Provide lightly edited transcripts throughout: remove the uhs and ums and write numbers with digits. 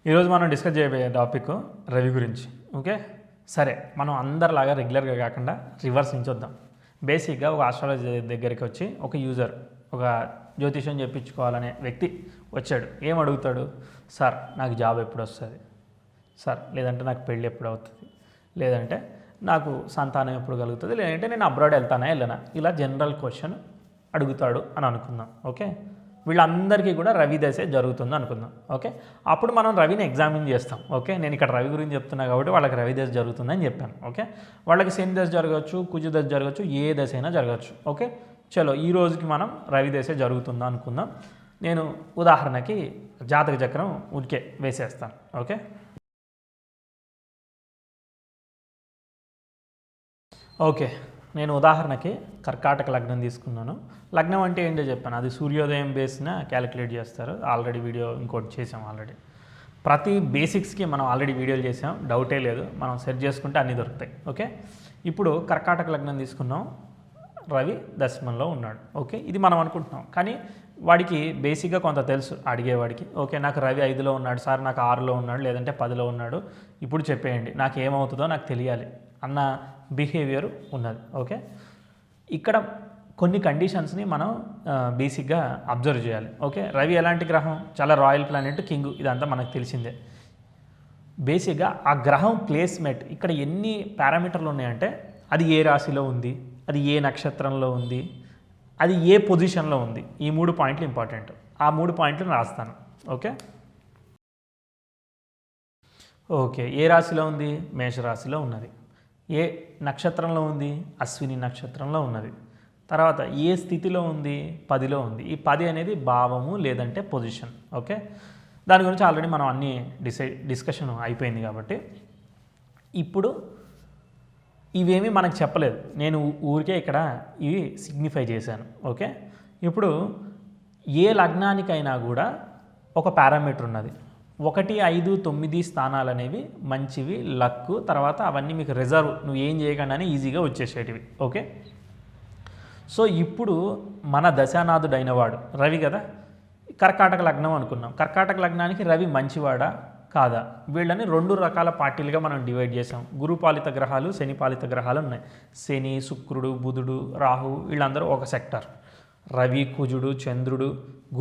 ఈరోజు మనం డిస్కస్ చేయబోయే టాపిక్ రవి గురించి. ఓకే, సరే, మనం అందరిలాగా రెగ్యులర్గా కాకుండా రివర్స్ నుంచి వద్దాం. బేసిక్గా ఒక ఆస్ట్రాలజీ దగ్గరికి వచ్చి ఒక యూజర్, ఒక జ్యోతిషం చెప్పించుకోవాలనే వ్యక్తి వచ్చాడు. ఏం అడుగుతాడు? సార్ నాకు జాబ్ ఎప్పుడు వస్తుంది సార్, లేదంటే నాకు పెళ్ళి ఎప్పుడు అవుతుంది, లేదంటే నాకు సంతానం ఎప్పుడు కలుగుతుంది, లేదంటే నేను అబ్రాడ్ వెళ్తానా వెళ్ళనా, ఇలా జనరల్ క్వశ్చన్ అడుగుతాడు అని అనుకుందాం. ఓకే, వీళ్ళందరికీ కూడా రవి దశే జరుగుతుంది అనుకుందాం. ఓకే, అప్పుడు మనం రవిని ఎగ్జామిన్ చేస్తాం. ఓకే, నేను ఇక్కడ రవి గురించి చెప్తున్నా కాబట్టి వాళ్ళకి రవి దశ జరుగుతుందని చెప్పాను. ఓకే, వాళ్ళకి శని దశ జరగవచ్చు, కుజ దశ జరగవచ్చు, ఏ దశ అయినా జరగవచ్చు. ఓకే, చలో ఈ రోజుకి మనం రవి దశ జరుగుతుందా అనుకుందాం. నేను ఉదాహరణకి జాతక చక్రం ఉడికే వేసేస్తాను. ఓకే, ఓకే, నేను ఉదాహరణకి కర్కాటక లగ్నం తీసుకున్నాను. లగ్నం అంటే ఏంటో చెప్పాను, అది సూర్యోదయం బేస్న క్యాలిక్యులేట్ చేస్తారు. ఆల్రెడీ వీడియో ఇంకోటి చేసాం. ఆల్రెడీ ప్రతి బేసిక్స్కి మనం ఆల్రెడీ వీడియోలు చేసాం, డౌటే లేదు. మనం సెర్చ్ చేసుకుంటే అన్నీ దొరుకుతాయి. ఓకే, ఇప్పుడు కర్కాటక లగ్నం తీసుకున్నాం, రవి దశమంలో ఉన్నాడు. ఓకే, ఇది మనం అనుకుంటున్నాం, కానీ వాడికి బేసిక్గా కొంత తెలుసు అడిగేవాడికి. ఓకే, నాకు రవి 5లో ఉన్నాడు సార్, నాకు 6లో ఉన్నాడు, లేదంటే 10లో ఉన్నాడు, ఇప్పుడు చెప్పేయండి నాకు ఏమవుతుందో నాకు తెలియాలి అన్న బిహేవియర్ ఉన్నది. ఓకే, ఇక్కడ కొన్ని కండిషన్స్ని మనం బేసిక్గా అబ్జర్వ్ చేయాలి. ఓకే, రవి ఎలాంటి గ్రహం? చాలా రాయల్ ప్లానెట్, కింగ్, ఇదంతా మనకు తెలిసిందే. బేసిక్గా ఆ గ్రహం ప్లేస్మెంట్ ఇక్కడ ఎన్ని పారామీటర్లు ఉన్నాయంటే, అది ఏ రాశిలో ఉంది, అది ఏ నక్షత్రంలో ఉంది, అది ఏ పొజిషన్లో ఉంది, ఈ 3 పాయింట్లు ఇంపార్టెంట్. ఆ 3 పాయింట్లు రాస్తాను. ఓకే, ఓకే, ఏ రాశిలో ఉంది? మేషరాశిలో ఉన్నది. ఏ నక్షత్రంలో ఉంది? అశ్విని నక్షత్రంలో ఉన్నది. తర్వాత ఏ స్థితిలో ఉంది? 10లో ఉంది. ఈ 10 అనేది భావము లేదంటే పొజిషన్. ఓకే, దాని గురించి ఆల్రెడీ మనం అన్నీ డిస్కషన్ అయిపోయింది కాబట్టి ఇప్పుడు ఇవేమీ మనకు చెప్పలేదు, నేను ఊరికే ఇక్కడ ఇవి సిగ్నిఫై చేశాను. ఓకే, ఇప్పుడు ఏ లగ్నానికైనా కూడా ఒక పారామీటర్ ఉన్నది. 1, 5, 9 స్థానాలు అనేవి మంచివి, లక్, తర్వాత అవన్నీ మీకు రిజర్వ్, నువ్వు ఏం చేయకుండానే ఈజీగా వచ్చేసేటివి. ఓకే, సో ఇప్పుడు మన దశానాథుడైన వాడు రవి కదా. కర్కాటక లగ్నం అనుకున్నాం. కర్కాటక లగ్నానికి రవి మంచివాడా కాదా? వీళ్ళని 2 రకాల పార్టీలుగా మనం డివైడ్ చేసాం. గురుపాలిత గ్రహాలు, శని పాలిత గ్రహాలు ఉన్నాయి. శని, శుక్రుడు, బుధుడు, రాహు, వీళ్ళందరూ ఒక సెక్టర్. రవి, కుజుడు, చంద్రుడు,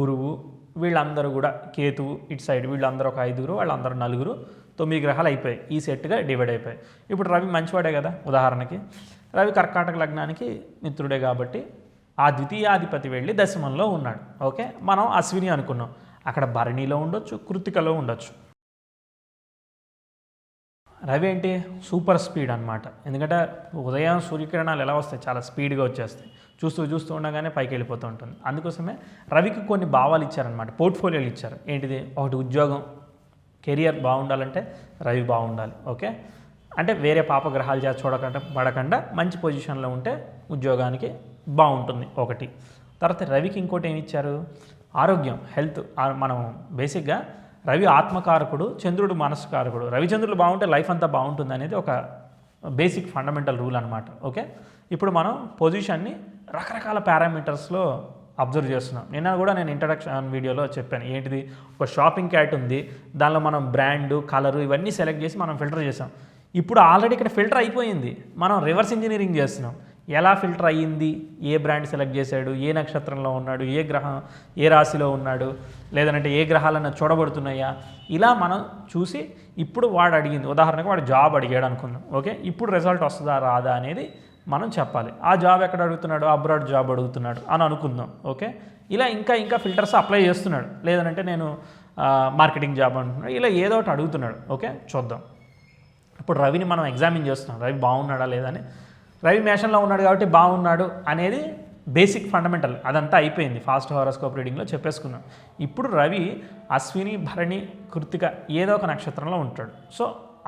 గురువు, వీళ్ళందరూ కూడా, కేతువు ఇటు సైడ్, వీళ్ళందరూ ఒక 5, వాళ్ళందరూ 4, 9 గ్రహాలు అయిపోయాయి. ఈ సెట్గా డివైడ్ అయిపోయాయి. ఇప్పుడు రవి మంచివాడే కదా. ఉదాహరణకి రవి కర్కాటక లగ్నానికి మిత్రుడే కాబట్టి ఆ ద్వితీయాధిపతి వెళ్ళి దశమంలో ఉన్నాడు. ఓకే, మనం అశ్విని అనుకున్నాం, అక్కడ భరణిలో ఉండొచ్చు, కృత్తికలో ఉండొచ్చు. రవి ఏంటి? సూపర్ స్పీడ్ అనమాట. ఎందుకంటే ఉదయం సూర్యకిరణాలు ఎలా వస్తాయి? చాలా స్పీడ్గా వచ్చేస్తాయి. చూస్తూ ఉండగానే పైకి వెళ్ళిపోతూ ఉంటుంది. అందుకోసమే రవికి కొన్ని భావాలు ఇచ్చారనమాట, పోర్ట్ఫోలియోలు ఇచ్చారు. ఏంటిది? ఒకటి ఉద్యోగం, కెరియర్ బాగుండాలంటే రవి బాగుండాలి. ఓకే, అంటే వేరే పాపగ్రహాలు చేత పడకుండా మంచి పొజిషన్లో ఉంటే ఉద్యోగానికి బాగుంటుంది ఒకటి. తర్వాత రవికి ఇంకోటి ఏమి ఇచ్చారు? ఆరోగ్యం, హెల్త్. మనం బేసిక్గా రవి ఆత్మకారకుడు, చంద్రుడు మనస్కారకుడు. రవిచంద్రులు బాగుంటే లైఫ్ అంతా బాగుంటుంది అనేది ఒక బేసిక్ ఫండమెంటల్ రూల్ అనమాట. ఓకే, ఇప్పుడు మనం పొజిషన్ని రకరకాల పారామీటర్స్లో అబ్జర్వ్ చేస్తున్నాం. నేను ఇంట్రడక్షన్ వీడియోలో చెప్పాను. ఏంటిది? ఒక షాపింగ్ క్యాట్ ఉంది, దానిలో మనం బ్రాండు, కలరు ఇవన్నీ సెలెక్ట్ చేసి మనం ఫిల్టర్ చేసాం. ఇప్పుడు ఆల్రెడీ ఇక్కడ ఫిల్టర్ అయిపోయింది, మనం రివర్స్ ఇంజనీరింగ్ చేస్తున్నాం. ఎలా ఫిల్టర్ అయ్యింది? ఏ బ్రాండ్ సెలెక్ట్ చేశాడు, ఏ నక్షత్రంలో ఉన్నాడు, ఏ గ్రహం ఏ రాశిలో ఉన్నాడు, లేదంటే ఏ గ్రహాలన్నా చూడబడుతున్నాయా, ఇలా మనం చూసి ఇప్పుడు వాడు అడిగింది, ఉదాహరణకు వాడు జాబ్ అడిగాడు అనుకుందాం. ఓకే, ఇప్పుడు రిజల్ట్ వస్తుందా రాదా అనేది మనం చెప్పాలి. ఆ జాబ్ ఎక్కడ అడుగుతున్నాడు? అబ్రాడ్ జాబ్ అడుగుతున్నాడు అని అనుకుందాం. ఓకే, ఇలా ఇంకా ఫిల్టర్స్ అప్లై చేస్తున్నాడు. లేదంటే నేను మార్కెటింగ్ జాబ్ అంటున్నాడు, ఇలా ఏదో ఒకటి అడుగుతున్నాడు. ఓకే, చూద్దాం. ఇప్పుడు రవిని మనం ఎగ్జామిన్ చేస్తున్నాం, రవి బాగున్నాడా లేదని. రవి మేషంలో ఉన్నాడు కాబట్టి బాగున్నాడు అనేది బేసిక్ ఫండమెంటల్, అదంతా అయిపోయింది. ఫాస్ట్ హారోస్కోప్ రీడింగ్లో చెప్పేసుకున్నాం. ఇప్పుడు రవి అశ్విని, భరణి, కృత్తిక ఏదో ఒక నక్షత్రంలో ఉంటాడు. సో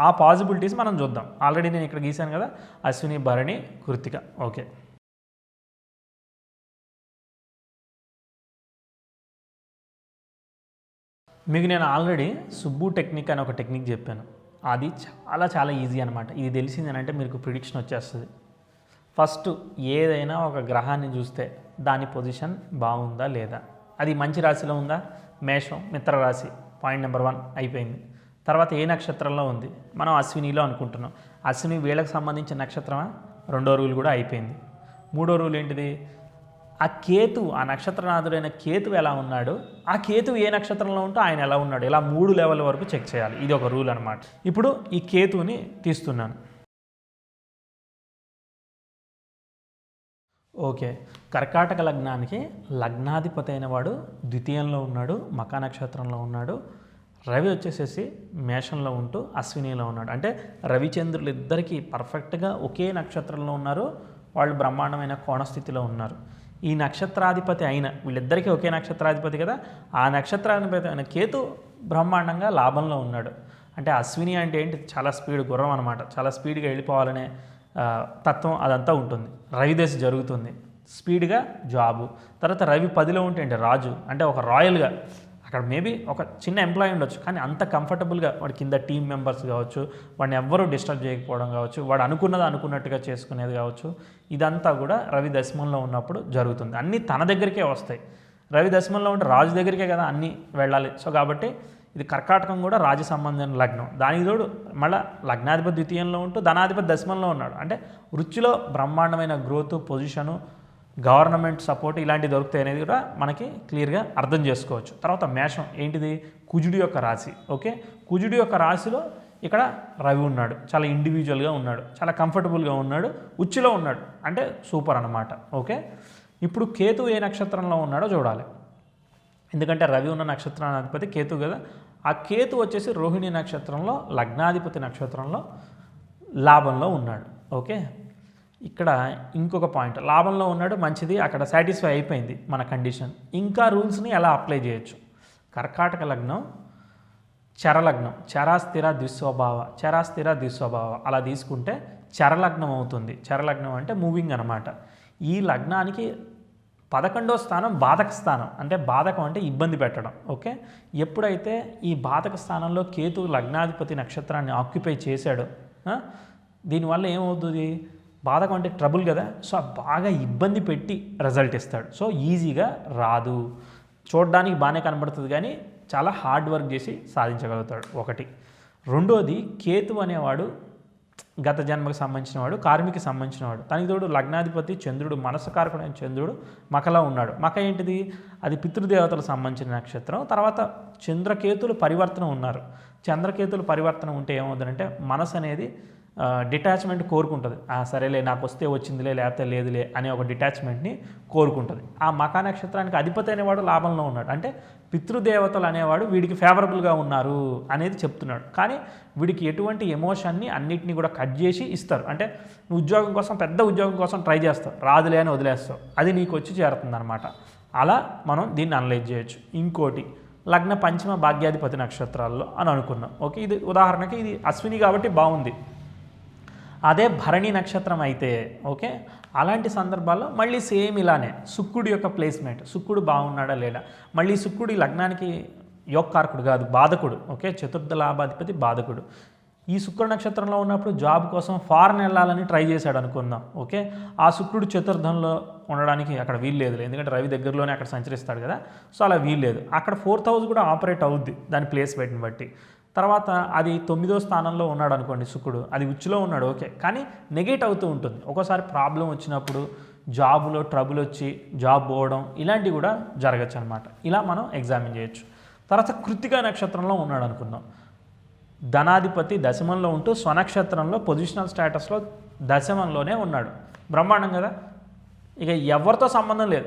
ఆ పాసిబిలిటీస్ మనం చూద్దాం. ఆల్రెడీ నేను ఇక్కడ గీశాను కదా, అశ్విని, భరణి, కృత్తిక. ఓకే, మీకు నేను ఆల్రెడీ సుబ్బు టెక్నిక్ అని ఒక టెక్నిక్ చెప్పాను. అది చాలా ఈజీ అనమాట. ఇది తెలిసిందేనంటే మీకు ప్రిడిక్షన్ వచ్చేస్తుంది. ఫస్ట్ ఏదైనా ఒక గ్రహాన్ని చూస్తే దాని పొజిషన్ బాగుందా లేదా, అది మంచి రాశిలో ఉందా? మేషం, మిత్ర రాశి, పాయింట్ నెంబర్ 1 అయిపోయింది. తర్వాత ఏ నక్షత్రంలో ఉంది, మనం అశ్వినిలో అనుకుంటున్నాం. అశ్విని వీళ్ళకి సంబంధించిన నక్షత్రమా, రెండో రూల్ కూడా అయిపోయింది. మూడో రూల్ ఏంటిది, ఆ కేతు, ఆ నక్షత్రనాథుడైన కేతు ఎలా ఉన్నాడు, ఆ కేతు ఏ నక్షత్రంలో ఉంటో ఆయన ఎలా ఉన్నాడు, ఇలా 3 లెవెల్ వరకు చెక్ చేయాలి. ఇది ఒక రూల్ అనమాట. ఇప్పుడు ఈ కేతుని తీస్తున్నాను. ఓకే, కర్కాటక లగ్నానికి లగ్నాధిపతి అయిన వాడు ద్వితీయంలో ఉన్నాడు, మకా నక్షత్రంలో ఉన్నాడు. రవి వచ్చేసేసి మేషంలో ఉంటూ అశ్వినిలో ఉన్నాడు. అంటే రవిచంద్రులు ఇద్దరికీ పర్ఫెక్ట్గా ఒకే నక్షత్రంలో ఉన్నారు, వాళ్ళు బ్రహ్మాండమైన కోణస్థితిలో ఉన్నారు. ఈ నక్షత్రాధిపతి అయిన వీళ్ళిద్దరికీ ఒకే నక్షత్రాధిపతి కదా, ఆ నక్షత్రాధిపతి అయిన కేతు బ్రహ్మాండంగా లాభంలో ఉన్నాడు. అంటే అశ్విని అంటే ఏంటి, చాలా స్పీడ్ గుర్రం అనమాట, చాలా స్పీడ్గా వెళ్ళిపోవాలనే తత్వం అదంతా ఉంటుంది. రవి దశ జరుగుతుంది, స్పీడ్గా జాబు. తర్వాత రవి 10లో ఉంటే ఏంటి, రాజు, అంటే ఒక రాయల్గా అక్కడ మేబీ ఒక చిన్న ఎంప్లాయీ ఉండొచ్చు, కానీ అంత కంఫర్టబుల్గా వాడి కింద టీం మెంబర్స్ కావచ్చు, వాడిని ఎవ్వరూ డిస్టర్బ్ చేయకపోవడం కావచ్చు, వాడు అనుకున్నది అనుకున్నట్టుగా చేసుకునేది కావచ్చు, ఇదంతా కూడా రవి దశమంలో ఉన్నప్పుడు జరుగుతుంది. అన్నీ తన దగ్గరికే వస్తాయి. రవి దశమంలో ఉంటే రాజు దగ్గరికే కదా అన్నీ వెళ్ళాలి. సో కాబట్టి ఇది కర్కాటకం కూడా రాజు సంబంధించిన లగ్నం. దానికి తోడు మళ్ళీ లగ్నాధిపతి ద్వితీయంలో ఉంటూ ధనాధిపతి దశమంలో ఉన్నాడు. అంటే వృత్తిలో బ్రహ్మాండమైన గ్రోత్, పొజిషను, గవర్నమెంట్ సపోర్ట్ ఇలాంటివి దొరుకుతాయి అనేది కూడా మనకి క్లియర్గా అర్థం చేసుకోవచ్చు. తర్వాత మేషం ఏంటిది, కుజుడి యొక్క రాశి. ఓకే, కుజుడి యొక్క రాశిలో ఇక్కడ రవి ఉన్నాడు, చాలా ఇండివిజువల్గా ఉన్నాడు, చాలా కంఫర్టబుల్గా ఉన్నాడు, ఉచ్చులో ఉన్నాడు, అంటే సూపర్ అన్నమాట. ఓకే, ఇప్పుడు కేతు ఏ నక్షత్రంలో ఉన్నాడో చూడాలి. ఎందుకంటే రవి ఉన్న నక్షత్రాధిపతి కేతు కదా, ఆ కేతు వచ్చేసి రోహిణి నక్షత్రంలో లగ్నాధిపతి నక్షత్రంలో లాభంలో ఉన్నాడు. ఓకే, ఇక్కడ ఇంకొక పాయింట్, లాభంలో ఉన్నాడు మంచిది, అక్కడ సాటిస్ఫై అయిపోయింది మన కండిషన్. ఇంకా రూల్స్ని ఎలా అప్లై చేయొచ్చు, కర్కాటక లగ్నం చరలగ్నం, చరాస్థిర ద్విస్వభావ, చరాస్థిర ద్విస్వభావ అలా తీసుకుంటే చరలగ్నం అవుతుంది. చరలగ్నం అంటే మూవింగ్ అనమాట. ఈ లగ్నానికి 11వ స్థానం బాధక స్థానం, అంటే బాధకం అంటే ఇబ్బంది పెట్టడం. ఓకే, ఎప్పుడైతే ఈ బాధక స్థానంలో కేతు లగ్నాధిపతి నక్షత్రాన్ని ఆక్యుపై చేశాడో దీనివల్ల ఏమవుతుంది, బాధకం అంటే ట్రబుల్ కదా, సో బాగా ఇబ్బంది పెట్టి రిజల్ట్ ఇస్తాడు. సో ఈజీగా రాదు, చూడడానికి బాగానే కనబడుతుంది కానీ చాలా హార్డ్ వర్క్ చేసి సాధించగలుగుతాడు. ఒకటి. రెండోది, కేతు అనేవాడు గత జన్మకు సంబంధించిన వాడు, కార్మికి సంబంధించిన వాడు. తనకి తోడు లగ్నాధిపతి చంద్రుడు, మనసకారకుడైన చంద్రుడు మకలో ఉన్నాడు. మక ఏంటిది, అది పితృదేవతలకు సంబంధించిన నక్షత్రం. తర్వాత చంద్రకేతులు పరివర్తన ఉన్నారు. చంద్రకేతులు పరివర్తన ఉంటే ఏమవుతుందంటే మనసు అనేది డిటాచ్మెంట్ కోరుకుంటుంది. సరేలే నాకు వస్తే వచ్చిందిలే, లేకపోతే లేదులే అనే ఒక డిటాచ్మెంట్ని కోరుకుంటుంది. ఆ మకా నక్షత్రానికి అధిపతి అనేవాడు లాభంలో ఉన్నాడు, అంటే పితృదేవతలు అనేవాడు వీడికి ఫేవరబుల్గా ఉన్నారు అనేది చెప్తున్నాడు. కానీ వీడికి ఎటువంటి ఎమోషన్ని అన్నిటినీ కూడా కట్ చేసి ఇస్తారు. అంటే నువ్వు ఉద్యోగం కోసం, పెద్ద ఉద్యోగం కోసం ట్రై చేస్తావు, రాదులే అని వదిలేస్తావు, అది నీకు వచ్చి చేరుతుంది అనమాట. అలా మనం దీన్ని అనలైజ్ చేయొచ్చు. ఇంకోటి, లగ్న పంచమ భాగ్యాధిపతి నక్షత్రాల్లో అని అనుకున్నాం. ఓకే, ఇది ఉదాహరణకి ఇది అశ్విని కాబట్టి బాగుంది. అదే భరణి నక్షత్రం అయితే ఓకే, అలాంటి సందర్భాల్లో మళ్ళీ సేమ్ ఇలానే శుక్రుడి యొక్క ప్లేస్మెంట్, శుక్రుడు బాగున్నాడా లేదా, మళ్ళీ శుక్రుడి లగ్నానికి యోగకారకుడు కాదు, బాధకుడు. ఓకే, చతుర్థ లాభాధిపతి బాధకుడు. ఈ శుక్ర నక్షత్రంలో ఉన్నప్పుడు జాబ్ కోసం ఫారెన్ వెళ్ళాలని ట్రై చేశాడు అనుకుందాం. ఓకే, ఆ శుక్రుడు చతుర్థంలో ఉండడానికి అక్కడ వీల్లేదు, ఎందుకంటే రవి దగ్గరలోనే అక్కడ సంచరిస్తాడు కదా, సో అలా వీల్లేదు. అక్కడ 4th హౌస్ కూడా ఆపరేట్ అవుద్ది దాని ప్లేస్మెంట్ని బట్టి. తర్వాత అది 9వ స్థానంలో ఉన్నాడు అనుకోండి శుక్రుడు, అది ఉచ్చులో ఉన్నాడు. ఓకే, కానీ నెగేట్ అవుతూ ఉంటుంది. ఒక్కోసారి ప్రాబ్లం వచ్చినప్పుడు, జాబ్లో ట్రబుల్ వచ్చి జాబ్ పోవడం, ఇలాంటివి కూడా జరగచ్చు అనమాట. ఇలా మనం ఎగ్జామిన్ చేయొచ్చు. తర్వాత కృత్తికా నక్షత్రంలో ఉన్నాడు అనుకుందాం. ధనాధిపతి దశమంలో ఉంటూ స్వనక్షత్రంలో పొజిషనల్ స్టేటస్లో దశమంలోనే ఉన్నాడు. బ్రహ్మాండం కదా, ఇక ఎవరితో సంబంధం లేదు,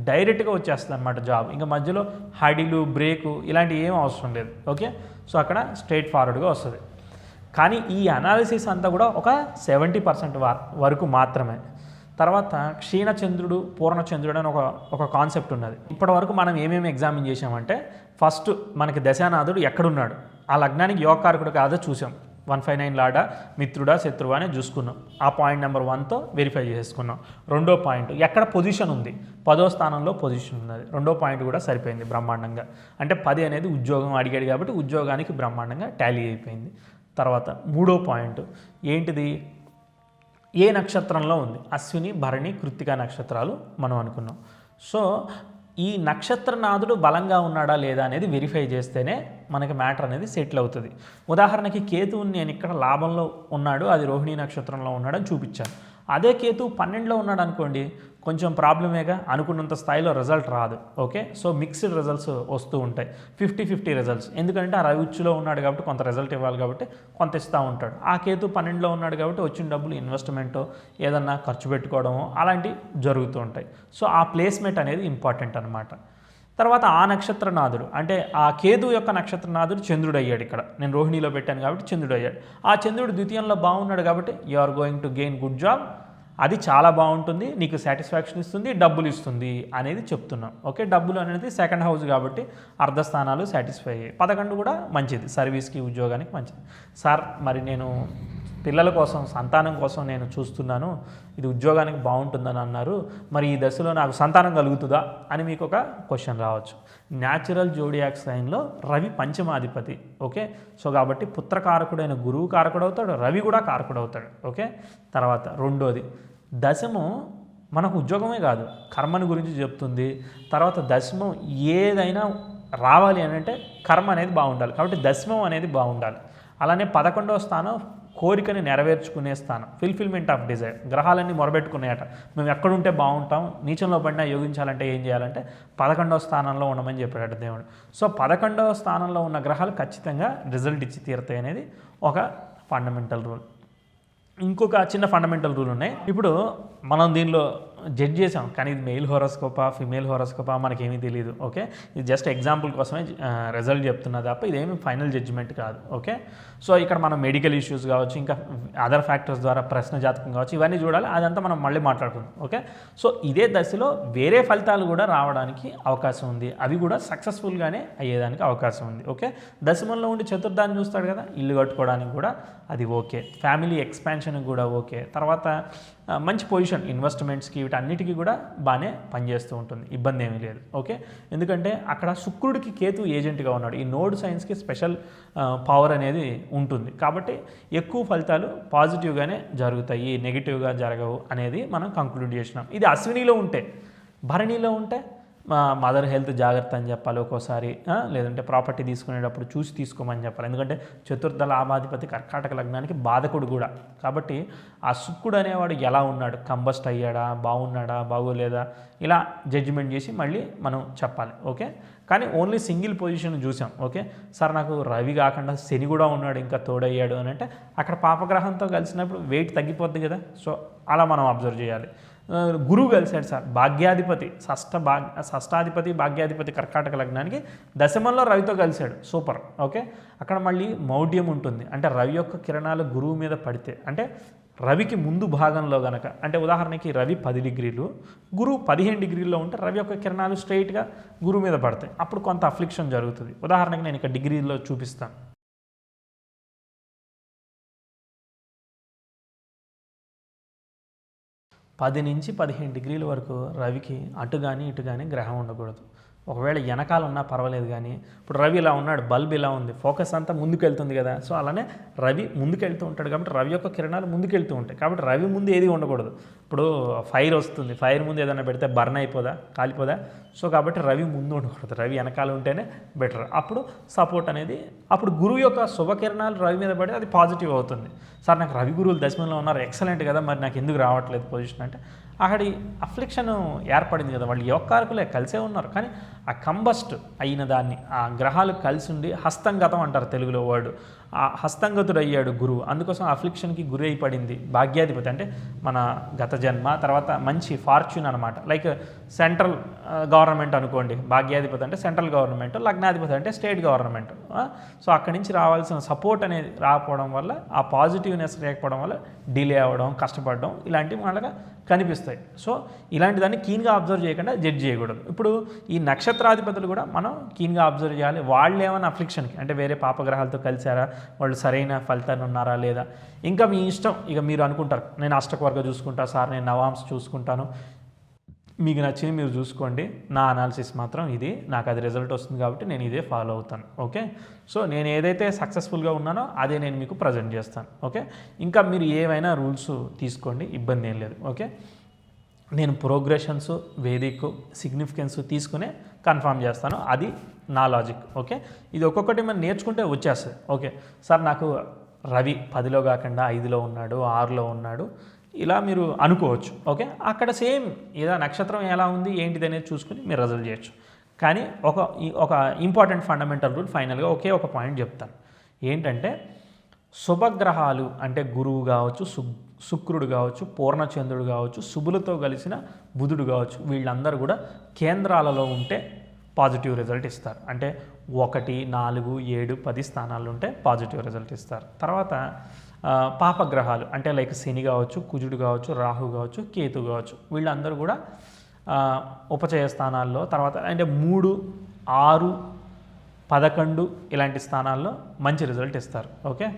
డైరెక్ట్గా వచ్చేస్తుంది అనమాట జాబ్. ఇంకా మధ్యలో హడిలు, బ్రేకు ఇలాంటివి ఏం అవసరం లేదు. ఓకే, సో అక్కడ స్ట్రైట్ ఫార్వర్డ్గా వస్తుంది. కానీ ఈ అనాలిసిస్ అంతా కూడా ఒక 70% వరకు మాత్రమే. తర్వాత క్షీణచంద్రుడు, పూర్ణచంద్రుడు అని ఒక కాన్సెప్ట్ ఉన్నది. ఇప్పటి వరకు మనం ఏమేమి ఎగ్జామిన్ చేసామంటే, ఫస్ట్ మనకి దశానాథుడు ఎక్కడున్నాడు, ఆ లగ్నానికి యోగకారకుడు కాదో చూసాం. 159 లాడా, మిత్రుడా, శత్రువా అని చూసుకున్నాం. ఆ పాయింట్ నెంబర్ 1తో వెరిఫై చేసుకున్నాం. రెండో పాయింట్, ఎక్కడ పొజిషన్ ఉంది, 10వ స్థానంలో పొజిషన్ ఉన్నది. రెండో పాయింట్ కూడా సరిపోయింది బ్రహ్మాండంగా. అంటే 10 అనేది ఉద్యోగం అడిగాడు కాబట్టి ఉద్యోగానికి బ్రహ్మాండంగా టాలీ అయిపోయింది. తర్వాత మూడో పాయింట్ ఏంటిది, ఏ నక్షత్రంలో ఉంది, అశ్విని, భరణి, కృత్తికా నక్షత్రాలు మనం అనుకున్నాం. సో ఈ నక్షత్రనాథుడు బలంగా ఉన్నాడా లేదా అనేది వెరిఫై చేస్తేనే మనకి మ్యాటర్ అనేది సెటిల్ అవుతుంది. ఉదాహరణకి కేతువుని నేను ఇక్కడ లాభంలో ఉన్నాడు, అది రోహిణీ నక్షత్రంలో ఉన్నాడని చూపించాను. అదే కేతువు 12లో ఉన్నాడు అనుకోండి, కొంచెం ప్రాబ్లమేగా, అనుకున్నంత స్థాయిలో రిజల్ట్ రాదు. ఓకే, సో మిక్స్డ్ రిజల్ట్స్ వస్తూ ఉంటాయి, 50-50 రిజల్ట్స్. ఎందుకంటే ఆ రవి ఉచ్చులో ఉన్నాడు కాబట్టి కొంత రిజల్ట్ ఇవ్వాలి కాబట్టి కొంత ఇస్తూ ఉంటాడు. ఆ కేతు 12లో ఉన్నాడు కాబట్టి వచ్చిన డబ్బులు ఇన్వెస్ట్మెంటో ఏదన్నా ఖర్చు పెట్టుకోవడమో అలాంటివి జరుగుతూ ఉంటాయి. సో ఆ ప్లేస్మెంట్ అనేది ఇంపార్టెంట్ అనమాట. తర్వాత ఆ నక్షత్రనాథుడు అంటే ఆ కేతు యొక్క నక్షత్రనాథుడు చంద్రుడు అయ్యాడు. ఇక్కడ నేను రోహిణిలో పెట్టాను కాబట్టి చంద్రుడు అయ్యాడు. ఆ చంద్రుడు ద్వితీయంలో బాగున్నాడు కాబట్టి you are going to gain good job, అది చాలా బాగుంటుంది, నీకు సాటిస్ఫాక్షన్ ఇస్తుంది, డబ్బులు ఇస్తుంది అనేది చెప్తున్నాం. ఓకే, డబ్బులు అనేది సెకండ్ హౌస్ కాబట్టి అర్ధస్థానాలు సాటిస్ఫై అయ్యాయి. 11 కూడా మంచిది, సర్వీస్కి ఉద్యోగానికి మంచిది. సార్ మరి నేను పిల్లల కోసం సంతానం కోసం నేను చూస్తున్నాను, ఇది ఉద్యోగానికి బాగుంటుందని అన్నారు, మరి ఈ దశలో నాకు సంతానం కలుగుతుందా అని మీకు ఒక క్వశ్చన్ రావచ్చు. న్యాచురల్ జోడియాక్ సైన్లో రవి పంచమాధిపతి. ఓకే, సో కాబట్టి పుత్రకారకుడైన గురువు కారకుడు అవుతాడు, రవి కూడా కారకుడు అవుతాడు. ఓకే, తర్వాత రెండోది దశము మనకు ఉద్యోగమే కాదు కర్మని గురించి చెప్తుంది. తర్వాత దశమం ఏదైనా రావాలి అని అంటే కర్మ అనేది బాగుండాలి కాబట్టి దశమం అనేది బాగుండాలి. అలానే 11వ స్థానం కోరికని నెరవేర్చుకునే స్థానం, ఫుల్ఫిల్మెంట్ ఆఫ్ డిజైర్. గ్రహాలన్నీ మొరబెట్టుకున్నాయట, మేము ఎక్కడుంటే బాగుంటాం, నీచంలో పడినా యోగించాలంటే ఏం చేయాలంటే 11వ స్థానంలో ఉండమని చెప్పాడు దేవుడు. సో 11వ స్థానంలో ఉన్న గ్రహాలు ఖచ్చితంగా రిజల్ట్ ఇచ్చి తీరుతాయి అనేది ఒక ఫండమెంటల్ రూల్. ఇంకొక చిన్న ఫండమెంటల్ రూల్ ఉన్నాయి. ఇప్పుడు మనం దీనిలో జడ్జ్ చేసాం కానీ ఇది మెయిల్ హోరోస్కోపా ఫిమేల్ హోరోస్కోపా మనకేమీ తెలియదు. ఓకే, ఇది జస్ట్ ఎగ్జాంపుల్ కోసమే రిజల్ట్ చెప్తున్నా తప్ప ఇదేమి ఫైనల్ జడ్జిమెంట్ కాదు. ఓకే, సో ఇక్కడ మనం మెడికల్ ఇష్యూస్ కావచ్చు, ఇంకా అదర్ ఫ్యాక్టర్స్ ద్వారా ప్రశ్న జాతకం కావచ్చు, ఇవన్నీ చూడాలి, అదంతా మనం మళ్ళీ మాట్లాడుకుందాం. ఓకే, సో ఇదే దశలో వేరే ఫలితాలు కూడా రావడానికి అవకాశం ఉంది, అవి కూడా సక్సెస్ఫుల్గానే అయ్యేదానికి అవకాశం ఉంది. ఓకే, దశమంలో ఉండి చతుర్థాన్ని చూస్తాడు కదా, ఇల్లు కట్టుకోవడానికి కూడా అది ఓకే, ఫ్యామిలీ ఎక్స్పాన్షన్కి కూడా ఓకే, తర్వాత మంచి పొజిషన్ ఇన్వెస్ట్మెంట్స్కి వీటన్నిటికీ కూడా బాగానే పనిచేస్తూ ఉంటుంది, ఇబ్బంది ఏమీ లేదు. ఓకే, ఎందుకంటే అక్కడ శుక్రుడికి కేతు ఏజెంట్గా ఉన్నాడు, ఈ నోడ్ సైన్స్కి స్పెషల్ పవర్ అనేది ఉంటుంది కాబట్టి ఎక్కువ ఫలితాలు పాజిటివ్గానే జరుగుతాయి, నెగిటివ్గా జరగవు అనేది మనం కంక్లూడ్ చేసినాం. ఇది అశ్వినిలో ఉంటే, భరణిలో ఉంటే మదర్ హెల్త్ జాగ్రత్త అని చెప్పాలి ఒక్కోసారి, లేదంటే ప్రాపర్టీ తీసుకునేటప్పుడు చూసి తీసుకోమని చెప్పాలి. ఎందుకంటే చతుర్థ లాభాధిపతి కర్కాటక లగ్నానికి బాధకుడు కూడా కాబట్టి ఆ శుక్రుడు అనేవాడు ఎలా ఉన్నాడు, కంబస్ట్ అయ్యాడా, బాగున్నాడా, బాగోలేదా, ఇలా జడ్జిమెంట్ చేసి మళ్ళీ మనం చెప్పాలి. ఓకే, కానీ ఓన్లీ సింగిల్ పొజిషన్ చూసాం. ఓకే, సార్ నాకు రవి కాకుండా శని కూడా ఉన్నాడు ఇంకా తోడయ్యాడు అని అంటే అక్కడ పాపగ్రహంతో కలిసినప్పుడు వెయిట్ తగ్గిపోద్ది కదా, సో అలా మనం అబ్జర్వ్ చేయాలి. గురువు కలిశాడు సార్, భాగ్యాధిపతి షష్టాధిపతి భాగ్యాధిపతి కర్కాటక లగ్నానికి దశమంలో రవితో కలిశాడు, సూపర్. ఓకే, అక్కడ మళ్ళీ మౌఢ్యం ఉంటుంది, అంటే రవి యొక్క కిరణాలు గురువు మీద పడితే, అంటే రవికి ముందు భాగంలో గనక, అంటే ఉదాహరణకి రవి 10 డిగ్రీలు గురువు 15 డిగ్రీల్లో ఉంటే రవి యొక్క కిరణాలు స్ట్రైట్గా గురువు మీద పడతాయి, అప్పుడు కొంత అఫ్లిక్షన్ జరుగుతుంది. ఉదాహరణకి నేను ఇక్కడ డిగ్రీలో చూపిస్తాను. 10 నుంచి 15 డిగ్రీల వరకు రవికి అటు కానీ ఇటు కానీ గ్రహం ఉండకూడదు. ఒకవేళ వెనకాల ఉన్నా పర్వాలేదు కానీ ఇప్పుడు రవి ఇలా ఉన్నాడు, బల్బ్ ఇలా ఉంది, ఫోకస్ అంతా ముందుకెళ్తుంది కదా, సో అలానే రవి ముందుకెళ్తూ ఉంటాడు కాబట్టి రవి యొక్క కిరణాలు ముందుకెళ్తూ ఉంటాయి కాబట్టి రవి ముందు ఏది ఉండకూడదు. ఇప్పుడు ఫైర్ వస్తుంది, ఫైర్ ముందు ఏదైనా పెడితే బర్న్ అయిపోదా, కాలిపోదా, సో కాబట్టి రవి ముందు ఉండకూడదు, రవి వెనకాల ఉంటేనే బెటర్. అప్పుడు సపోర్ట్ అనేది, అప్పుడు గురువు యొక్క శుభకిరణాలు రవి మీద పడి అది పాజిటివ్ అవుతుంది. సార్ నాకు రవి గురువులు దశమంలో ఉన్నారు, ఎక్సలెంట్ కదా, మరి నాకు ఎందుకు రావట్లేదు పొజిషన్ అంటే అక్కడి అఫ్లిక్షన్ ఏర్పడింది కదా, వాళ్ళు యోగకారకులే కలిసే ఉన్నారు కానీ ఆ కంబస్ట్ అయిన దాన్ని ఆ గ్రహాలు కలిసి ఉండి హస్తంగతం అంటారు తెలుగులో వర్డ్, ఆ హస్తంగతుడు అయ్యాడు గురువు, అందుకోసం అఫ్లిక్షన్కి గురి అయి పడింది. భాగ్యాధిపతి అంటే మన గత జన్మ, తర్వాత మంచి ఫార్చ్యూన్ అనమాట, లైక్ సెంట్రల్ గవర్నమెంట్ అనుకోండి, భాగ్యాధిపతి అంటే సెంట్రల్ గవర్నమెంట్, లగ్నాధిపతి అంటే స్టేట్ గవర్నమెంట్. సో అక్కడి నుంచి రావాల్సిన సపోర్ట్ అనేది రాకపోవడం వల్ల, ఆ పాజిటివ్నెస్ లేకపోవడం వల్ల డిలే అవ్వడం, కష్టపడడం ఇలాంటివి మనగా కనిపిస్తాయి. సో ఇలాంటి దాన్ని కీన్గా అబ్జర్వ్ చేయకుండా జడ్జ్ చేయకూడదు. ఇప్పుడు ఈ నక్షత్రాధిపతులు కూడా మనం కీన్గా అబ్జర్వ్ చేయాలి, వాళ్ళు ఏమైనా అఫ్లిక్షన్కి అంటే వేరే పాపగ్రహాలతో కలిసారా, వాళ్ళు సరైన ఫలితాన్ని ఉన్నారా లేదా, ఇంకా మీ ఇష్టం. ఇక మీరు అనుకుంటారు నేను అష్టకవర్గ చూసుకుంటా సార్, నేను నవాంశ చూసుకుంటాను, మీకు నచ్చింది మీరు చూసుకోండి, నా అనాలిసిస్ మాత్రం ఇది, నాకు అది రిజల్ట్ వస్తుంది కాబట్టి నేను ఇదే ఫాలో అవుతాను. ఓకే, సో నేను ఏదైతే సక్సెస్ఫుల్గా ఉన్నానో అదే నేను మీకు ప్రజెంట్ చేస్తాను. ఓకే, ఇంకా మీరు ఏవైనా రూల్స్ తీసుకోండి, ఇబ్బంది ఏం లేదు. ఓకే, నేను ప్రోగ్రెషన్స్ వేదిక్ సిగ్నిఫికెన్స్ తీసుకునే కన్ఫర్మ్ చేస్తాను. అది నా లాజిక్. ఓకే, ఇది ఒక్కొక్కటి మనం నేర్చుకుంటే వచ్చేస్తుంది. ఓకే సార్, నాకు రవి 10లో కాకుండా 5లో ఉన్నాడు, 6లో ఉన్నాడు, ఇలా మీరు అనుకోవచ్చు. ఓకే, అక్కడ సేమ్ ఏదో నక్షత్రం ఎలా ఉంది ఏంటిది అనేది చూసుకుని మీరు రిజల్ట్ చేయొచ్చు. కానీ ఒక ఇంపార్టెంట్ ఫండమెంటల్ రూల్ ఫైనల్గా ఒకే ఒక పాయింట్ చెప్తాను. ఏంటంటే శుభగ్రహాలు అంటే గురువు కావచ్చు, శుక్రుడు కావచ్చు, పూర్ణచంద్రుడు కావచ్చు, శుభులతో కలిసిన బుధుడు కావచ్చు, వీళ్ళందరూ కూడా కేంద్రాలలో ఉంటే పాజిటివ్ రిజల్ట్ ఇస్తారు. అంటే 1, 4, 7, 10 స్థానాలు ఉంటే పాజిటివ్ రిజల్ట్ ఇస్తారు. తర్వాత పాపగ్రహాలు అంటే లైక్ శని కావచ్చు, కుజుడు కావచ్చు, రాహు కావచ్చు, కేతు కావచ్చు, వీళ్ళందరూ కూడా ఉపచయ స్థానాల్లో, తర్వాత అంటే 3, 6, 11 ఇలాంటి స్థానాల్లో మంచి రిజల్ట్ ఇస్తారు. ఓకే,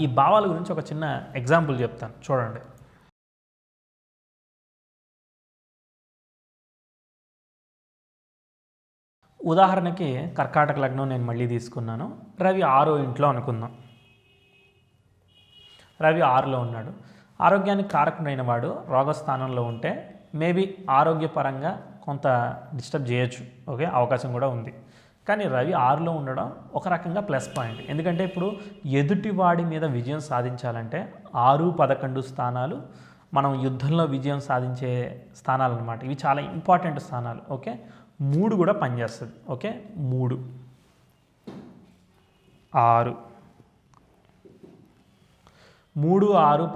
ఈ భావాల గురించి ఒక చిన్న ఎగ్జాంపుల్ చెప్తాను, చూడండి. ఉదాహరణకి కర్కాటక లగ్నం నేను మళ్ళీ తీసుకున్నాను. రవి 6వ ఇంట్లో అనుకుందాం. రవి 6లో ఉన్నాడు. ఆరోగ్యానికి కారకుడైన వాడు రోగస్థానంలో ఉంటే మేబీ ఆరోగ్యపరంగా కొంత డిస్టర్బ్ చేయొచ్చు. ఓకే, అవకాశం కూడా ఉంది. కానీ రవి 6లో ఉండడం ఒక రకంగా ప్లస్ పాయింట్. ఎందుకంటే ఇప్పుడు ఎదుటివాడి మీద విజయం సాధించాలంటే 6, 11 స్థానాలు మనం యుద్ధంలో విజయం సాధించే స్థానాలు అన్నమాట. ఇవి చాలా ఇంపార్టెంట్ స్థానాలు. ఓకే, 3 కూడా పనిచేస్తుంది. ఓకే, 3, 6,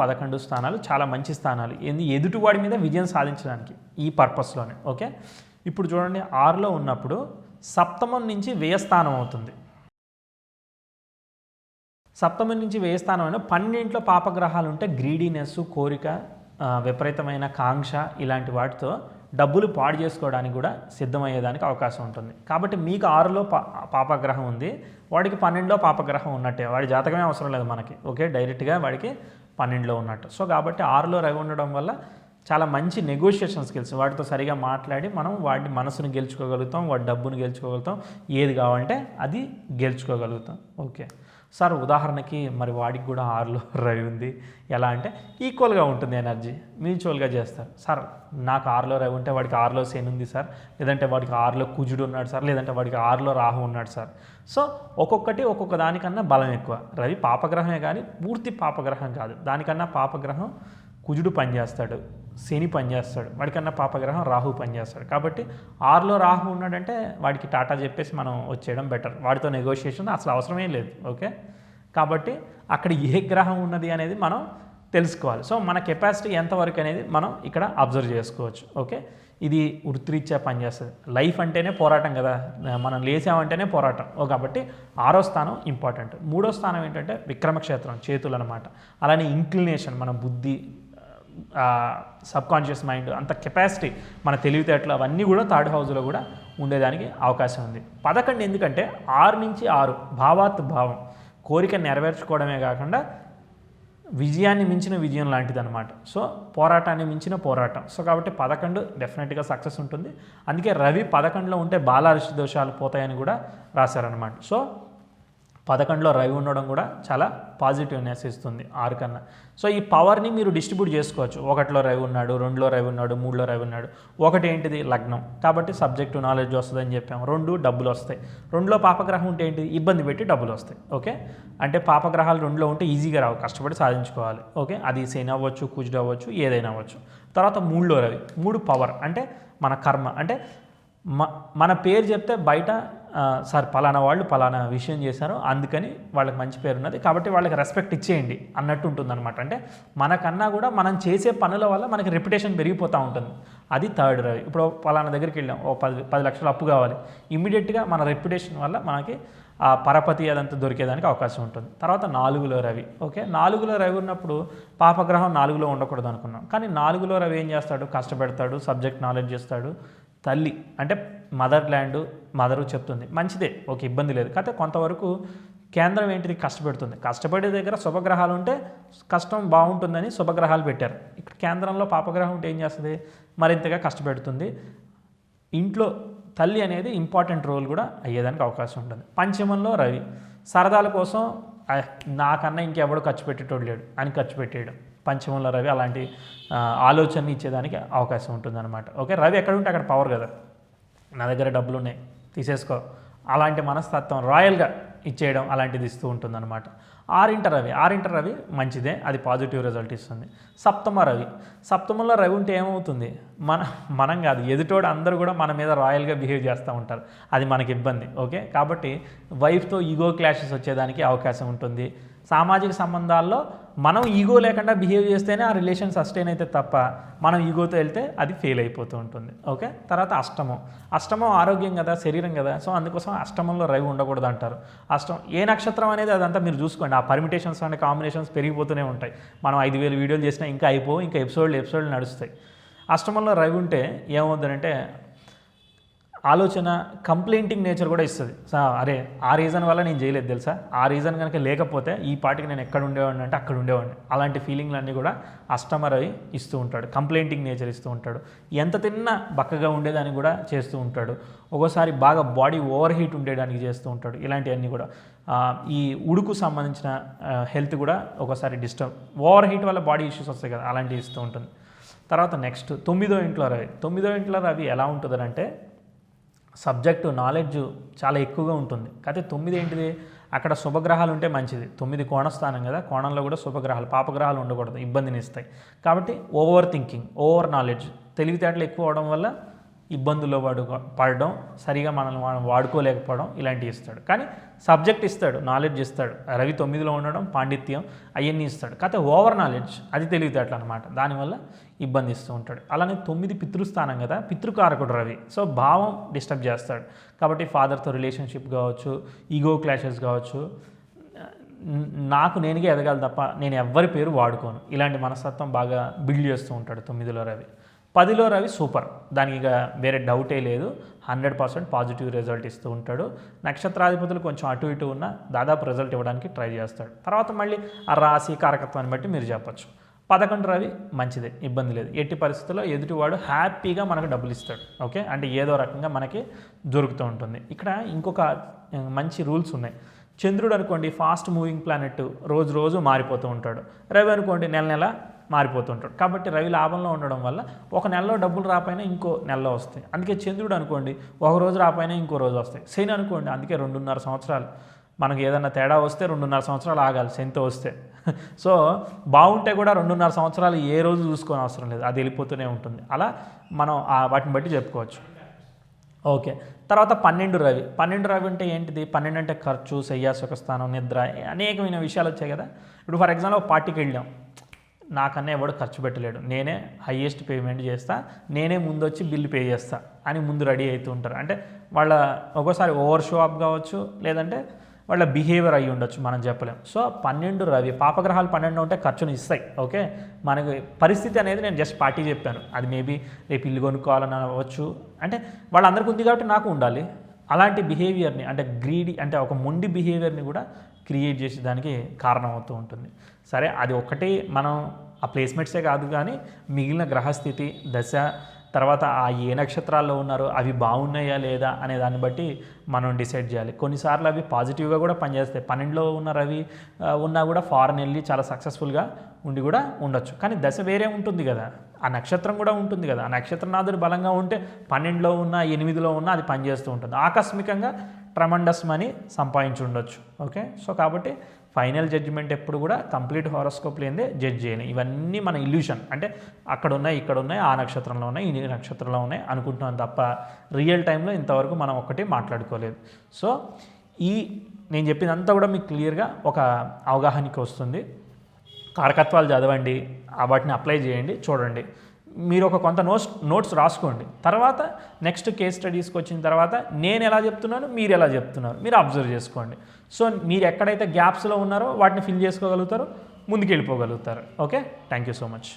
11 స్థానాలు చాలా మంచి స్థానాలు. ఎదుటివాడి మీద విజయం సాధించడానికి ఈ పర్పస్లోనే. ఓకే, ఇప్పుడు చూడండి 6లో ఉన్నప్పుడు సప్తమం నుంచి వ్యయస్థానం అవుతుంది. సప్తమం నుంచి వ్యయస్థానం అయినా 12లో పాపగ్రహాలు ఉంటే గ్రీడీనెస్, కోరిక, విపరీతమైన కాంక్ష ఇలాంటి వాటితో డబ్బులు పాడు చేసుకోవడానికి కూడా సిద్ధమయ్యేదానికి అవకాశం ఉంటుంది. కాబట్టి మీకు 6లో పాపగ్రహం ఉంది, వాడికి 12లో పాపగ్రహం ఉన్నట్టే. వాడి జాతకమే అవసరం లేదు మనకి. ఓకే, డైరెక్ట్గా వాడికి 12లో ఉన్నట్టు. సో కాబట్టి 6లో రవి ఉండడం వల్ల చాలా మంచి నెగోషియేషన్ స్కిల్స్, వాటితో సరిగా మాట్లాడి మనం వాడి మనసును గెలుచుకోగలుగుతాం, వాడి డబ్బును గెలుచుకోగలుగుతాం, ఏది కావాలంటే అది గెలుచుకోగలుగుతాం. ఓకే సార్, ఉదాహరణకి మరి వాడికి కూడా 6లో రవి ఉంది, ఎలా అంటే ఈక్వల్గా ఉంటుంది ఎనర్జీ, మ్యూచువల్గా చేస్తారు. సార్ నాకు 6లో రవి ఉంటే వాడికి 6లో శని ఉంది సార్, లేదంటే వాడికి 6లో కుజుడు ఉన్నాడు సార్, లేదంటే వాడికి 6లో రాహు ఉన్నాడు సార్. సో ఒక్కొక్కటి ఒక్కొక్క దానికన్నా బలం ఎక్కువ. రవి పాపగ్రహమే కానీ పూర్తి పాపగ్రహం కాదు. దానికన్నా పాపగ్రహం కుజుడు పనిచేస్తాడు, శని పనిచేస్తాడు, వాడికన్నా పాపగ్రహం రాహు పనిచేస్తాడు. కాబట్టి 6లో రాహు ఉన్నాడంటే వాడికి టాటా చెప్పేసి మనం వచ్చేయడం బెటర్. వాడితో నెగోషియేషన్ అసలు అవసరమే లేదు. ఓకే, కాబట్టి అక్కడ ఏ గ్రహం ఉన్నది అనేది మనం తెలుసుకోవాలి. సో మన కెపాసిటీ ఎంతవరకు అనేది మనం ఇక్కడ అబ్జర్వ్ చేసుకోవచ్చు. ఓకే, ఇది వృత్తిరీత్యా పనిచేస్తుంది. లైఫ్ అంటేనే పోరాటం కదా, మనం లేచామంటేనే పోరాటం. కాబట్టి 6వ స్థానం ఇంపార్టెంట్. 3వ స్థానం ఏంటంటే విక్రమక్షేత్రం, చేతులు అనమాట. అలానే ఇంక్లినేషన్, మన బుద్ధి, సబ్కాన్షియస్ మైండ్, అంత కెపాసిటీ, మన తెలివితేటలు అవన్నీ కూడా 3rd హౌస్లో కూడా ఉండేదానికి అవకాశం ఉంది. 11 ఎందుకంటే 6 నుంచి 6 భావాత్ భావం, కోరిక నెరవేర్చుకోవడమే కాకుండా విజయాన్ని మించిన విజయం లాంటిది అనమాట. సో పోరాటాన్ని మించిన పోరాటం. సో కాబట్టి 11 డెఫినెట్గా సక్సెస్ ఉంటుంది. అందుకే రవి 11లో ఉంటే బాలారిషి దోషాలు పోతాయని కూడా రాశారనమాట. సో 11లో రవి ఉండడం కూడా చాలా పాజిటివ్నెస్ ఇస్తుంది 6 కన్నా. సో ఈ పవర్ని మీరు డిస్ట్రిబ్యూట్ చేసుకోవచ్చు. 1లో రవి ఉన్నాడు, 2లో రవి ఉన్నాడు, 3లో రవి ఉన్నాడు. 1 ఏంటిది లగ్నం, కాబట్టి సబ్జెక్టు నాలెడ్జ్ వస్తుందని చెప్పాము. 2 డబ్బులు వస్తాయి. 2లో పాపగ్రహం ఉంటే ఏంటి, ఇబ్బంది పెట్టి డబ్బులు వస్తాయి. ఓకే, అంటే పాపగ్రహాలు 2లో ఉంటే ఈజీగా రావు, కష్టపడి సాధించుకోవాలి. ఓకే, అది శని అవ్వచ్చు, కుజుడు అవ్వచ్చు, ఏదైనా అవ్వచ్చు. తర్వాత 3లో రవి, 3 పవర్ అంటే మన కర్మ, అంటే మన పేరు చెప్తే బయట సార్ పలానా వాళ్ళు పలానా విషయం చేశారు, అందుకని వాళ్ళకి మంచి పేరు ఉన్నది, కాబట్టి వాళ్ళకి రెస్పెక్ట్ ఇచ్చేయండి అన్నట్టు ఉంటుందన్నమాట. అంటే మనకన్నా కూడా మనం చేసే పనుల వల్ల మనకి రెప్యుటేషన్ పెరిగిపోతూ ఉంటుంది. అది 3rd రవి. ఇప్పుడు పలానా దగ్గరికి వెళ్ళాం, 10 లక్షలు అప్పు కావాలి, ఇమ్మీడియట్గా మన రెప్యుటేషన్ వల్ల మనకి ఆ పరపతి అదంతా దొరికేదానికి అవకాశం ఉంటుంది. తర్వాత 4లో రవి. ఓకే, 4లో రవి ఉన్నప్పుడు పాపగ్రహం 4లో ఉండకూడదు అనుకున్నాం. కానీ 4లో రవి ఏం చేస్తాడు, కష్టపెడతాడు, సబ్జెక్ట్ నాలెడ్జ్ ఇస్తాడు. తల్లి అంటే మదర్ ల్యాండ్, మదరు చెప్తుంది మంచిదే, ఓకే ఇబ్బంది లేదు. కాకపోతే కొంతవరకు కేంద్రం ఏంటిది, కష్టపెడుతుంది. కష్టపడే దగ్గర శుభగ్రహాలు ఉంటే కష్టం బాగుంటుందని శుభగ్రహాలు పెట్టారు. ఇక్కడ కేంద్రంలో పాపగ్రహం ఉంటే ఏం చేస్తుంది, మరింతగా కష్టపెడుతుంది. ఇంట్లో తల్లి అనేది ఇంపార్టెంట్ రోల్ కూడా అయ్యేదానికి అవకాశం ఉంటుంది. పంచమంలో రవి, సరదాల కోసం నాకన్నా ఇంకెవడు ఖర్చు పెట్టేటోడు లేడు అని ఖర్చు పెట్టేయడం. పంచమంలో రవి అలాంటి ఆలోచనని ఇచ్చేదానికి అవకాశం ఉంటుందన్నమాట. ఓకే, రవి ఎక్కడ ఉంటే అక్కడ పవర్ కదా, నా దగ్గర డబ్బులు ఉన్నాయి తీసేసుకో అలాంటి మనస్తత్వం రాయల్గా ఇచ్చేయడం అలాంటిది ఇస్తూ ఉంటుందన్నమాట. ఆరింట రవి మంచిదే, అది పాజిటివ్ రిజల్ట్ ఇస్తుంది. సప్తమంలో రవి ఉంటే ఏమవుతుంది, మనం కాదు ఎదుటోడు అందరూ కూడా మన మీద రాయల్గా బిహేవ్ చేస్తూ ఉంటారు, అది మనకి ఇబ్బంది. ఓకే, కాబట్టి వైఫ్తో ఈగో క్లాషెస్ వచ్చేదానికి అవకాశం ఉంటుంది. సామాజిక సంబంధాల్లో మనం ఈగో లేకుండా బిహేవ్ చేస్తేనే ఆ రిలేషన్ సస్టైన్ అయితే తప్ప మనం ఈగోతో వెళ్తే అది ఫెయిల్ అయిపోతూ ఉంటుంది. ఓకే, తర్వాత అష్టమం ఆరోగ్యం కదా, శరీరం కదా, సో అందుకోసం అష్టమంలో రవి ఉండకూడదు అంటారు. ఏ నక్షత్రం అనేది అదంతా మీరు చూసుకోండి, ఆ పర్మిటేషన్స్ అనే కాంబినేషన్స్ పెరిగిపోతూనే ఉంటాయి. మనం 5,000 వీడియోలు చేసినా ఇంకా ఇంకా ఎపిసోడ్లు నడుస్తాయి. అష్టమంలో రవి ఉంటే ఏమవుతుందంటే ఆలోచన కంప్లైంటింగ్ నేచర్ కూడా ఇస్తుంది. అరే ఆ రీజన్ వల్ల నేను చేయలేదు తెలుసా, ఆ రీజన్ కనుక లేకపోతే ఈ పాటికి నేను ఎక్కడ ఉండేవాడిని అంటే అక్కడ ఉండేవాడిని, అలాంటి ఫీలింగ్లన్నీ కూడా అష్టమ రవి ఇస్తూ ఉంటాడు. కంప్లైంటింగ్ నేచర్ ఇస్తూ ఉంటాడు. ఎంత తిన్నా బక్కగా ఉండేదానికి కూడా చేస్తూ ఉంటాడు. ఒక్కోసారి బాగా బాడీ ఓవర్ హీట్ ఉండేదానికి చేస్తూ ఉంటాడు. ఇలాంటివన్నీ కూడా ఈ ఉడుకు సంబంధించిన హెల్త్ కూడా ఒకసారి డిస్టర్బ్, ఓవర్ హీట్ వల్ల బాడీ ఇష్యూస్ వస్తాయి కదా, అలాంటివి ఇస్తూ ఉంటుంది. తర్వాత నెక్స్ట్ 9వ ఇంట్లో రవి ఎలా ఉంటుందంటే సబ్జెక్టు నాలెడ్జ్ చాలా ఎక్కువగా ఉంటుంది. కాకపోతే 9 ఏంటిది, అక్కడ శుభగ్రహాలు ఉంటే మంచిది. 9 కోణస్థానం కదా, కోణంలో కూడా శుభగ్రహాలు, పాపగ్రహాలు ఉండకూడదు, ఇబ్బందిని ఇస్తాయి. కాబట్టి ఓవర్ థింకింగ్, ఓవర్ నాలెడ్జ్, తెలివితేటలు ఎక్కువ అవడం వల్ల ఇబ్బందుల్లో పడడం, సరిగా మనల్ని మనం వాడుకోలేకపోవడం ఇలాంటివి ఇస్తాడు. కానీ సబ్జెక్ట్ ఇస్తాడు, నాలెడ్జ్ ఇస్తాడు. రవి 9లో ఉండడం, పాండిత్యం అవన్నీ ఇస్తాడు. కాకపోతే ఓవర్ నాలెడ్జ్ అది తెలివితేటలు అనమాట, దానివల్ల ఇబ్బంది ఇస్తూ ఉంటాడు. అలానే 9 పితృస్థానం కదా, పితృకారకుడు రవి, సో భావం డిస్టర్బ్ చేస్తాడు. కాబట్టి ఫాదర్తో రిలేషన్షిప్ కావచ్చు, ఈగో క్లాషెస్ కావచ్చు, నాకు నేనుగా ఎదగాలి తప్ప నేను ఎవ్వరి పేరు వాడుకోను, ఇలాంటి మనస్తత్వం బాగా బిల్డ్ చేస్తూ ఉంటాడు 9లో రవి. 10లో రవి సూపర్, దానికి ఇక వేరే డౌటే లేదు, 100% పాజిటివ్ రిజల్ట్ ఇస్తూ ఉంటాడు. నక్షత్రాధిపతులు కొంచెం అటు ఇటు ఉన్న దాదాపు రిజల్ట్ ఇవ్వడానికి ట్రై చేస్తాడు. తర్వాత మళ్ళీ ఆ రాశి కారకత్వాన్ని బట్టి మీరు చెప్పచ్చు. 11 రవి మంచిదే, ఇబ్బంది లేదు. ఎట్టి పరిస్థితుల్లో ఎదుటివాడు హ్యాపీగా మనకు డబ్బులు ఇస్తాడు. ఓకే, అంటే ఏదో రకంగా మనకి దొరుకుతూ ఉంటుంది. ఇక్కడ ఇంకొక మంచి రూల్స్ ఉన్నాయి. చంద్రుడు అనుకోండి ఫాస్ట్ మూవింగ్ ప్లానెట్, రోజు మారిపోతూ ఉంటాడు. రవి అనుకోండి నెల మారిపోతుంటాడు. కాబట్టి రవి లాభంలో ఉండడం వల్ల ఒక నెలలో డబ్బులు రాపోయినా ఇంకో నెలలో వస్తాయి. అందుకే చంద్రుడు అనుకోండి ఒక రోజు రాపోయినా ఇంకో రోజు వస్తాయి. శని అనుకోండి అందుకే 2.5 సంవత్సరాలు, మనకు ఏదన్నా తేడా వస్తే 2.5 సంవత్సరాలు ఆగాలి శనితో వస్తే. సో బాగుంటే కూడా 2.5 సంవత్సరాలు ఏ రోజు చూసుకొని అవసరం లేదు, అది వెళ్ళిపోతూనే ఉంటుంది. అలా మనం వాటిని బట్టి చెప్పుకోవచ్చు. ఓకే, తర్వాత 12 రవి అంటే ఏంటిది, 12 అంటే ఖర్చు, శయ్యాసుఖ స్థానం, నిద్ర, అనేకమైన విషయాలు వచ్చాయి కదా. ఇప్పుడు ఫర్ ఎగ్జాంపుల్ ఒక పార్టీకి వెళ్ళాం, నాకన్నా ఎవడు ఖర్చు పెట్టలేడు, నేనే హయ్యెస్ట్ పేమెంట్ చేస్తా, నేనే ముందు వచ్చి బిల్లు పే చేస్తా అని ముందు రెడీ అవుతూ ఉంటారు. అంటే వాళ్ళ ఒక్కోసారి ఓవర్ షో అప్ కావచ్చు, లేదంటే వాళ్ళ బిహేవియర్ అయ్యి ఉండొచ్చు, మనం చెప్పలేం. సో 12 రవి, పాపగ్రహాలు 12 ఉంటే ఖర్చును ఇస్తాయి. ఓకే, మనకి పరిస్థితి అనేది నేను జస్ట్ పార్టీ చెప్పాను, అది మేబీ రేపు ఇల్లు కొనుక్కోవాలని అవ్వచ్చు, అంటే వాళ్ళందరికీ ఉంది కాబట్టి నాకు ఉండాలి. అలాంటి బిహేవియర్ని, అంటే గ్రీడీ, అంటే ఒక మొండి బిహేవియర్ని కూడా క్రియేట్ చేసేదానికి కారణం అవుతూ ఉంటుంది. సరే, అది ఒక్కటి మనం ఆ ప్లేస్మెంట్సే కాదు, కానీ మిగిలిన గ్రహస్థితి, దశ, తర్వాత ఆ ఏ నక్షత్రాల్లో ఉన్నారో అవి బాగున్నాయా లేదా అనే దాన్ని బట్టి మనం డిసైడ్ చేయాలి. కొన్నిసార్లు అవి పాజిటివ్గా కూడా పనిచేస్తాయి. 12లో ఉన్న రవి ఉన్నా కూడా ఫారెన్ వెళ్ళి చాలా సక్సెస్ఫుల్గా ఉండి కూడా ఉండొచ్చు. కానీ దశ వేరే ఉంటుంది కదా, ఆ నక్షత్రం కూడా ఉంటుంది కదా. ఆ నక్షత్రనాథుడు బలంగా ఉంటే 12లో ఉన్న 8లో ఉన్న అది పనిచేస్తూ ఉంటుంది. ఆకస్మికంగా ట్రమండస్ మనీ సంపాదించి ఉండొచ్చు. ఓకే, సో కాబట్టి ఫైనల్ జడ్జిమెంట్ ఎప్పుడు కూడా కంప్లీట్ హారోస్కోప్ లేదే జడ్జ్ చేయాలి. ఇవన్నీ మన ఇల్యూషన్, అంటే అక్కడ ఉన్నాయి, ఇక్కడ ఉన్నాయి, ఆ నక్షత్రంలో ఉన్నాయి, ఈ నక్షత్రంలో ఉన్నాయి అనుకుంటున్నాం తప్ప రియల్ టైంలో ఇంతవరకు మనం ఒక్కటి మాట్లాడుకోలేదు. సో నేను చెప్పిందంతా కూడా మీకు క్లియర్గా ఒక అవగాహనకి వస్తుంది. కారకత్వాలు చదవండి, వాటిని అప్లై చేయండి, చూడండి. మీరు ఒక కొంత నోట్స్ రాసుకోండి. తర్వాత నెక్స్ట్ కేస్ స్టడీస్కి వచ్చిన తర్వాత నేను ఎలా చెప్తున్నాను, మీరు ఎలా చెప్తున్నారు, మీరు అబ్జర్వ్ చేసుకోండి. సో మీరు ఎక్కడైతే గ్యాప్స్లో ఉన్నారో వాటిని ఫిల్ చేసుకోగలుగుతారో ముందుకు వెళ్ళిపోగలుగుతారు. Okay, thank you so much.